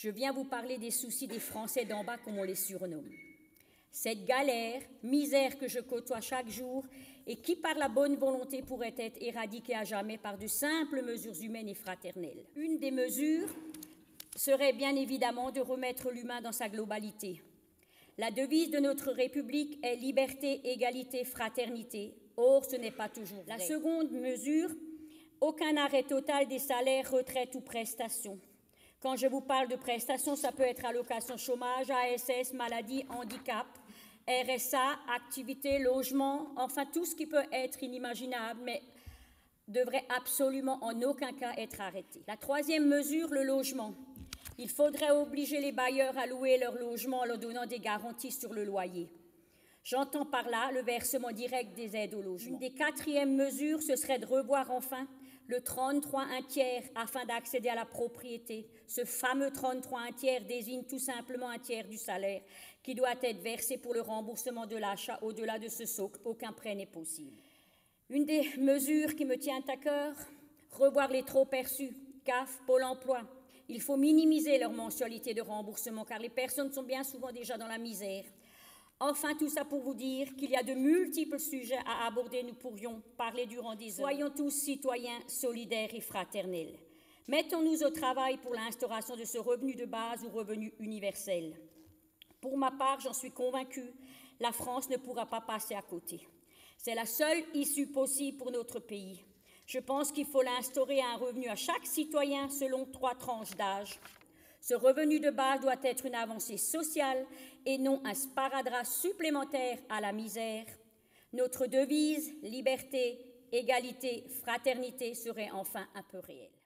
Je viens vous parler des soucis des Français d'en bas, comme on les surnomme. Cette galère, misère que je côtoie chaque jour et qui, par la bonne volonté, pourrait être éradiquée à jamais par de simples mesures humaines et fraternelles. Une des mesures serait bien évidemment de remettre l'humain dans sa globalité. La devise de notre République est liberté, égalité, fraternité. Or, ce n'est pas toujours vrai. La seconde mesure, aucun arrêt total des salaires, retraites ou prestations. Quand je vous parle de prestations, ça peut être allocation chômage, ASS, maladie, handicap, RSA, activité, logement, enfin tout ce qui peut être inimaginable, mais devrait absolument en aucun cas être arrêté. La troisième mesure, le logement. Il faudrait obliger les bailleurs à louer leur logement en leur donnant des garanties sur le loyer. J'entends par là le versement direct des aides au logement. Une des quatrièmes mesures, ce serait de revoir enfin le 33 1/3 afin d'accéder à la propriété. Ce fameux 33 1/3 désigne tout simplement un tiers du salaire qui doit être versé pour le remboursement de l'achat. Au-delà de ce socle, aucun prêt n'est possible. Une des mesures qui me tient à cœur, revoir les trop-perçus, CAF, Pôle emploi. Il faut minimiser leur mensualité de remboursement car les personnes sont bien souvent déjà dans la misère. Enfin, tout ça pour vous dire qu'il y a de multiples sujets à aborder. Nous pourrions parler durant des heures. Soyons tous citoyens solidaires et fraternels. Mettons-nous au travail pour l'instauration de ce revenu de base ou revenu universel. Pour ma part, j'en suis convaincue, la France ne pourra pas passer à côté. C'est la seule issue possible pour notre pays. Je pense qu'il faut l'instaurer à un revenu à chaque citoyen selon 3 tranches d'âge. Ce revenu de base doit être une avancée sociale et non un sparadrap supplémentaire à la misère. Notre devise, liberté, égalité, fraternité, serait enfin un peu réelle.